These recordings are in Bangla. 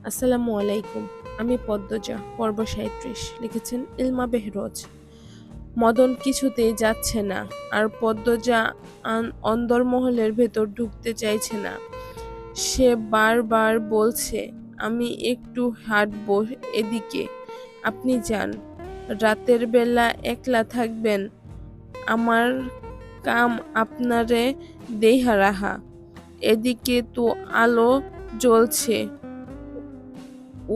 আসসালামু আলাইকুম। আমি পদ্মজা, পর্ব ৩৭ লিখেছেন ইলমা বেহরোজ। মদন কিছুতেই যাচ্ছে না, আর পদ্মজা অন্দরমহলের ভেতর ঢুকতে চাইছে না। সে বারবার বলছে, আমি একটু হাঁটবো এদিকে, আপনি যান। রাতের বেলা একলা থাকবেন, আমার কাম আপনারে দেইহা রাহা। এদিকে তো আলো জ্বলছে,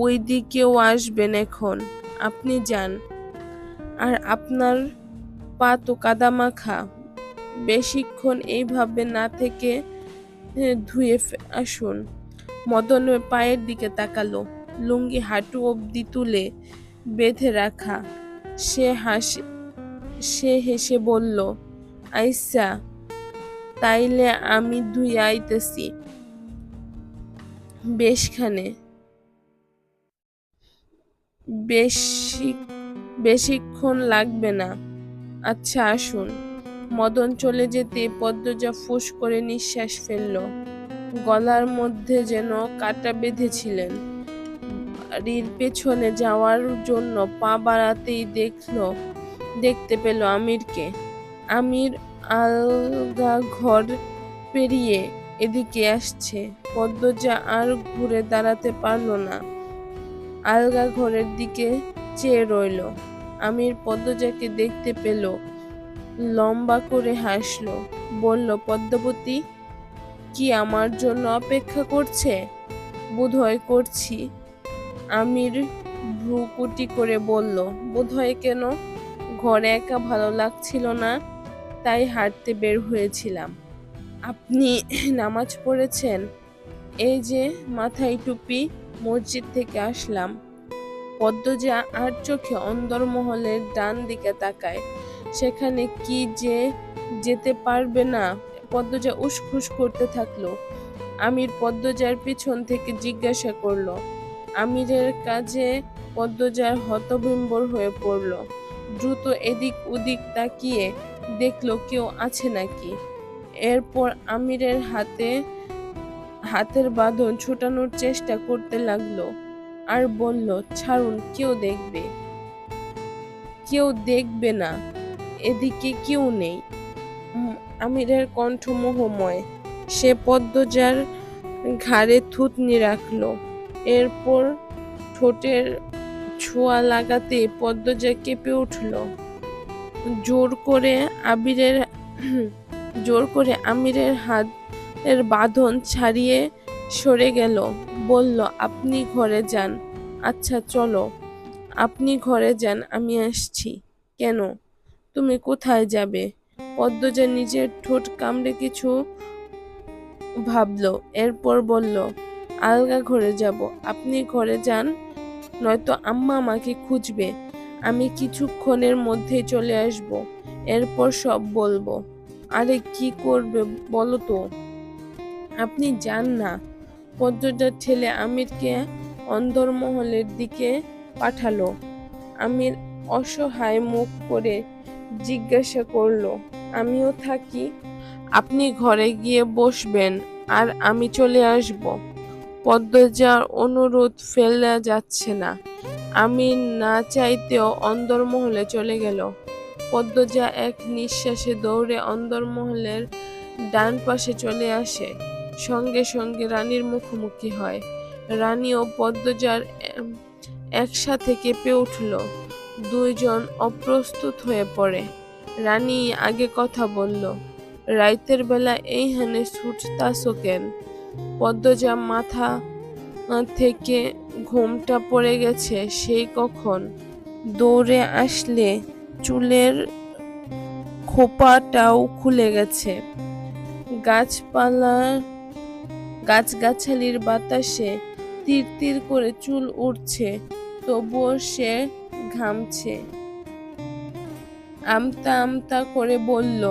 ওইদিকেও আসবেন এখন, আপনি যান। আর আপনার পা তো কাদামাখা, বেশিক্ষণ এইভাবে না থেকে ধুয়ে আসুন। মদন পায়ের দিকে তাকালো, লুঙ্গি হাঁটু অবধি তুলে বেঁধে রাখা। সে হেসে বলল, আইসা, তাইলে আমি ধুয়ে আইতেছি। বেশখানে বেশিক্ষণ লাগবে না। আচ্ছা আসুন। মদন চলে যেতে পদ্মজা ফুঁস করে নিঃশ্বাস ফেলল। গলার মধ্যে যেন কাঁটা বেঁধেছিলেন। বাড়ির পেছনে যাওয়ার জন্য পা বাড়াতেই দেখতে পেল আমিরকে। আমির আলগা ঘর পেরিয়ে এদিকে আসছে। পদ্মজা আর ঘুরে দাঁড়াতে পারল না, আলগা ঘরের দিকে চেয়ে রইল। আমির পদ্মজাকে দেখতে পেল, লম্বা করে হাসল, বলল, পদ্মাবতী, কি আমার জন্য অপেক্ষা করছে? বোধহয় করছি। আমির ভ্রুকুটি করে বলল, বোধহয় কেন? ঘরে একা ভালো লাগছিল না, তাই হাঁটতে বের হয়েছিলাম। আপনি নামাজ পড়েছেন? এই যে মাথায় টুপি, মসজিদ থেকে আসলাম। পদ্মজা আর চোখে অন্দরমহলের ডান দিকে তাকায়। সেখানে কি যেতে পারবে না? পদ্মজা উসখুস করতে থাকলো। আমির পদ্মজার পিছন থেকে জিজ্ঞাসা করলো। আমিরের কাজে পদ্মজার হতবিম্বর হয়ে পড়ল। দ্রুত এদিক ওদিক তাকিয়ে দেখলো কেউ আছে নাকি। এরপর আমিরের হাতের বাঁধন ছুটানোর চেষ্টা করতে লাগলো আর বলল, ছাড়ুন, কেউ দেখবে না, এদিকে কেউ নেই। আমিরের কণ্ঠ মোহময়। সে পদ্মজার ঘাড়ে থুতনি রাখল। এরপর ঠোঁটের ছোঁয়া লাগাতে পদ্মজা কেঁপে উঠল। জোর করে আমিরের হাতের বাঁধন ছাড়িয়ে সরে গেল। বলল, আপনি ঘরে যান। আচ্ছা চলো, আপনি ঘরে যান, আমি আসছি। কেন? তুমি কোথায় যাবে? পদ্মজা নিজের ঠোঁট কামড়ে কিছু ভাবল, এরপর বলল, আলগা ঘরে যাব। আপনি ঘরে যান, নয়তো আম্মা আমাকে খুঁজবে। আমি কিছুক্ষণের মধ্যেই চলে আসব, এরপর সব বলবো। আরে কি করবে বলো তো? আপনি যান না। পদ্মজার ঠেলে আমিরকে অন্দরমহলের দিকে পাঠালো। আমির অসহায় মুখ করে জিজ্ঞাসা করলো, আমিও থাকি? আপনি ঘরে গিয়ে বসবেন আর আমি চলে আসব। পদ্মজার অনুরোধ ফেলা যাচ্ছে না। আমির না চাইতেও অন্দরমহলে চলে গেল। পদ্মজা এক নিঃশ্বাসে দৌড়ে অন্দরমহলের ডান পাশে চলে আসে। সঙ্গে সঙ্গে রানীর মুখোমুখি হয়। রানী ও পদ্মজার একসাথে কেঁপে উঠল। দুইজন অপ্রস্তুত হয়ে পড়ে। রানী আগে কথা বলল, রাইতের বেলা এইখানে ছুটতাছো কেন? পদ্মজা মাথা থেকে ঘোমটা পড়ে গেছে সেই কখন। দৌড়ে আসলে চুলের খোপাটাও খুলে গেছে। গাছগাছালির বাতাসে তীর তীর করে চুল উড়ছে, তবুও সে ঘামছে। আমতা আমতা করে বলল,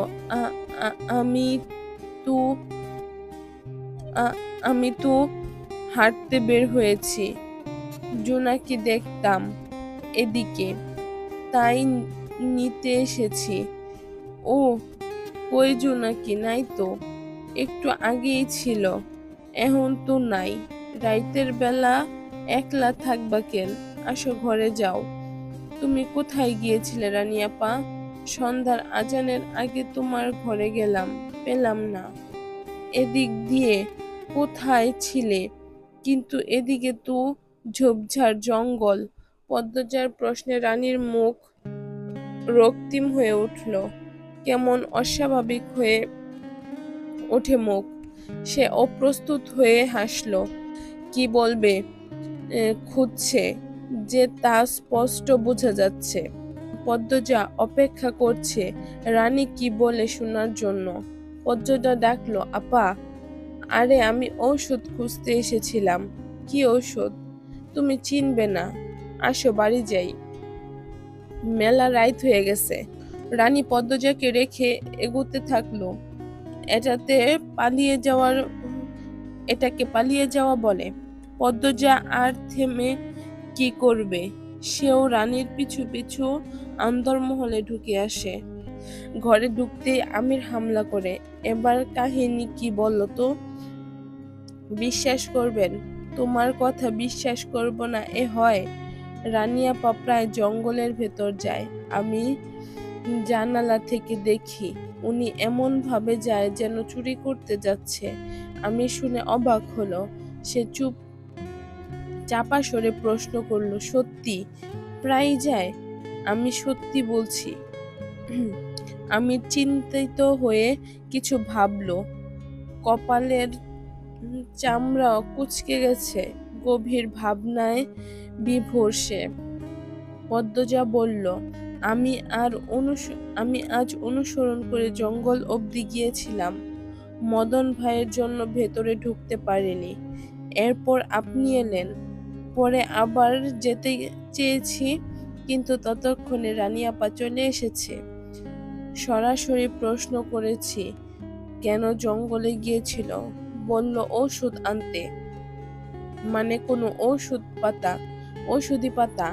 তো আমি তো হাঁটতে বের হয়েছি, জোনাকি দেখতাম এদিকে, তাই নিতে এসেছি। ও, কই জোনাকি? নাই তো, একটু আগেই ছিল, এখন তো নাই। রাইতের বেলা একলা থাকবা কেন? আসো ঘরে যাও। তুমি কোথায় গিয়েছিলে রানী আপা? সন্ধ্যার আজানের আগে তোমার ঘরে গেলাম, পেলাম না। এদিক দিয়ে কোথায় ছিলে? কিন্তু এদিকে তো ঝোপঝাড় জঙ্গল। পদ্মজার প্রশ্নে রানীর মুখ রক্তিম হয়ে উঠল, কেমন অস্বাভাবিক হয়ে ওঠে মুখ। সে অপ্রস্তুত হয়ে হাসল। কি বলবে খুঁজছে যে তা স্পষ্ট বোঝা যাচ্ছে। পদ্মজা অপেক্ষা করছে রানী কি বলে শোনার জন্য। পদ্মজা ডাকলো, আপা। আরে আমি ঔষধ খুঁজতে এসেছিলাম। কি ঔষধ? তুমি চিনবে না, আসো বাড়ি যাই। মেলা রাত হয়ে গেছে। রানী পদ্মজাকে রেখে এগোতে থাকলো। এটাকে পালিয়ে যাওয়া বলে। পদ্মজা আর থেমে কি করবে? সেও রানীর পিছু পিছু অন্দরমহলে ঢুকে আসে। ঘরে ঢুকতেই আমির হামলা করে। এবার কাহিনী কি বলো তো? বিশ্বাস করবেন? তোমার কথা বিশ্বাস করব না এ হয়? রানী আপা প্রায় জঙ্গলের ভেতর যায়। আমি জানালা থেকে দেখি উনি এমন ভাবে যায় যেন চুরি করতে যাচ্ছে। আমি শুনে অবাক হলো। সে চাপা স্বরে প্রশ্ন করলো, সত্যি প্রায় যায়? আমি সত্যি বলছি। আমি চিন্তিত হয়ে কিছু ভাবলো। কপালের চামড়া কুঁচকে গেছে। গভীর ভাবনায় বিভোর সে। পদ্মজা বলল, আমি আজ অনুসরণ করে জঙ্গল অবধি গিয়েছিলাম। মদন ভাইয়ের জন্য ভেতরে ঢুকতে পারিনি। এরপর আপনি এলেন। পরে আবার যেতে চেয়েছি, কিন্তু ততক্ষণে রানী আপা চলে এসেছে। সরাসরি প্রশ্ন করেছি কেন জঙ্গলে গিয়েছিল। বলল ঔষধ আনতে। মানে কোনো ঔষধি পাতা।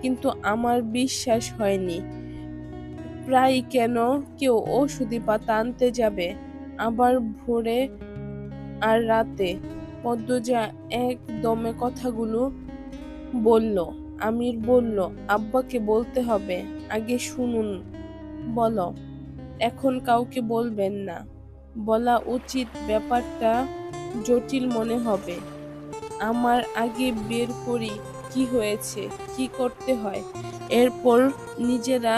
কিন্তু আমার বিশ্বাস হয়নি। প্রায় কেন কেউ ঔষধি পাতা আনতে যাবে, আবার ভোরে আর রাতে? পদ্মজা একদমে কথাগুলো বলল। আমির বলল, আব্বাকে বলতে হবে, আগে শুনুন। বলো। এখন কাউকে বলবেন না। বলা উচিত, ব্যাপারটা জটিল মনে হবে। আমার আগে বের করি কি হয়েছে, কি করতে হয়। এরপর নিজেরা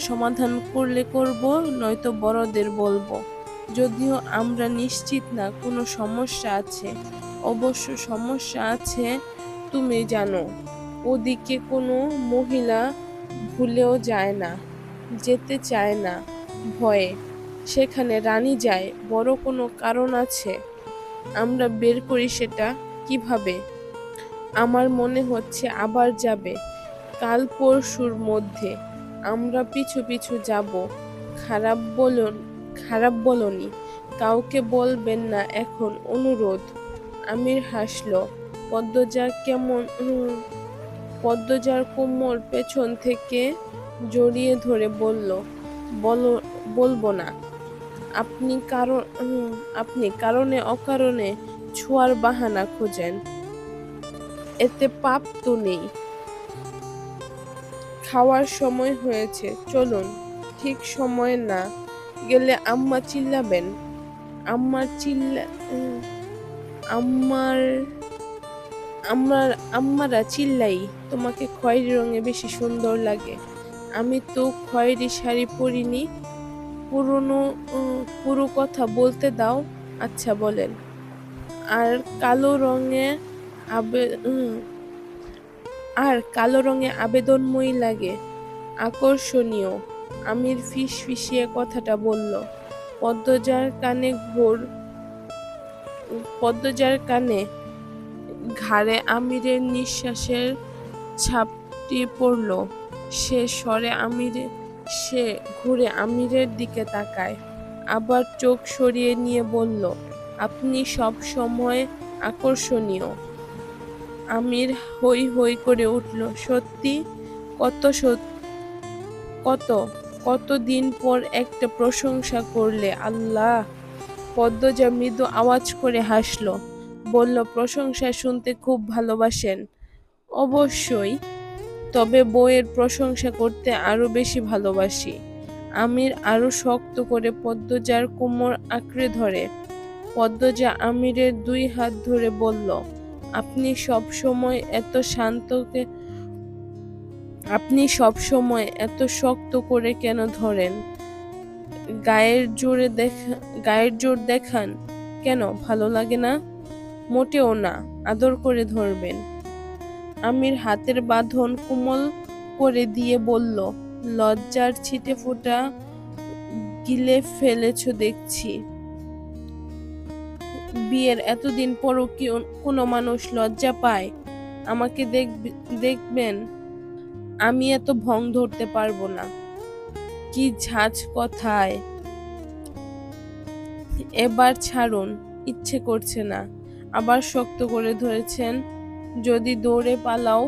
সমাধান করলে করব, নয়তো বড়দের বলবো। যদিও আমরা নিশ্চিত না কোনো সমস্যা আছে। অবশ্য সমস্যা আছে, তুমি জানো। ওদিকে কোনো মহিলা ভুলেও যায় না, যেতে চায় না ভয়ে। সেখানে রানী যায়, বড় কোনো কারণ আছে। আমরা বের করি সেটা কিভাবে? আমার মনে হচ্ছে আবার যাবে, কাল পরশুর মধ্যে। আমরা পিছু পিছু যাব। খারাপ বলনি। কাউকে বলবেন না এখন, অনুরোধ। আমির হাসল। পদ্মজার কোমর পেছন থেকে জড়িয়ে ধরে বলল, বলবো না। আপনি কারণে অকারণে ছোঁয়ার বাহানা খোঁজেন। এতে পাপ তো নেই। খাওয়ার সময় হয়েছে, চলুন। ঠিক সময় না গেলে আম্মা চিল্লাবেন। আম্মারা চিল্লাই তোমাকে খয়েরি রঙে বেশি সুন্দর লাগে। আমি তো খয়েরি শাড়ি পরিনি। পুরো কথা বলতে দাও। আচ্ছা বলেন। আর কালো রঙে আবেদনময়ী লাগে, আকর্ষণীয়। আমির ফিসফিসিয়ে কথাটা বলল। পদ্মজার কানে ঘাড়ে আমিরের নিঃশ্বাসের ছাপটি পড়ল। সে ঘুরে আমিরের দিকে তাকায়, আবার চোখ সরিয়ে নিয়ে বলল, আপনি সব সময় আকর্ষণীয়। আমির হই হই করে উঠল, সত্যি? কতদিন পর একটা প্রশংসা করলে। আল্লাহ, পদ্মজা মৃদু আওয়াজ করে হাসলো, বলল, প্রশংসা শুনতে খুব ভালোবাসেন? অবশ্যই, তবে বউয়ের প্রশংসা করতে আরো বেশি ভালোবাসি। আমির আরো শক্ত করে পদ্মজার কোমর আঁকড়ে ধরে। পদ্মজা আমিরের 2 হাত ধরে বলল, আপনি সব সময় এত শক্ত করে কেন ধরেন? গায়ের জোর দেখান কেন? ভালো লাগে না? মোটেও না, আদর করে ধরবেন। আমির হাতের বাঁধন কোমল করে দিয়ে বলল, লজ্জার ছিটেফোঁটা গিলে ফেলেছ দেখছি। বিয়ের এতদিন পরও কি কোনো মানুষ লজ্জা পায়? আমাকে দেখবেন, আমি এত ভং ধরতে পারবো না। কি ঝাঁজ কথায়! এবার ছাড়ুন, ইচ্ছে করছে না। আবার শক্ত করে ধরেছেন। যদি দৌড়ে পালাও,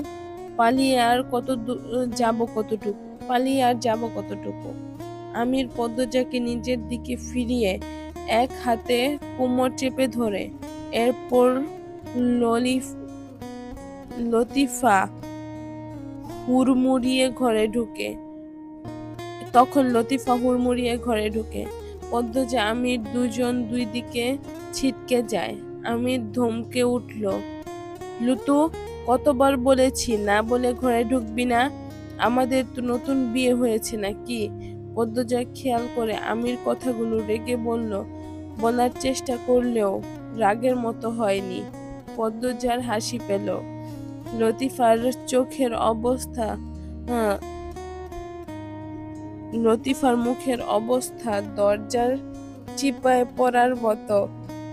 পালিয়ে আর যাব কতটুকু? আমির পদ্মজাকে নিজের দিকে ফিরিয়ে এক হাতে কোমর চেপে ধরে। এরপর লতিফা হুড়মুড়িয়ে ঘরে ঢুকে। পদ্মজা আমির দুজন দুই দিকে ছিটকে যায়। আমির ধমকে উঠল, লুতু, কতবার বলেছি না বলে ঘরে ঢুকবি না? আমাদের তো নতুন বিয়ে হয়েছে নাকি? পদ্মজা খেয়াল করে আমির কথাগুলো রেগে বলার চেষ্টা করলেও রাগের মতো হয়নি। পদ্মজার হাসি পেল। লতিফার মুখের অবস্থা দরজার চিপায় পড়ার মতো।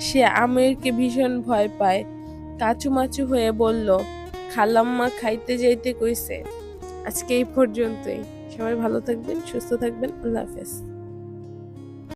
সে আমিরকে ভীষণ ভয় পায়। কাচুমাচু হয়ে বলল, খালাম্মা খাইতে যাইতে কইছে। আজকে এই পর্যন্তই। সবাই ভালো থাকবেন, সুস্থ থাকবেন। আল্লাহ হাফেজ।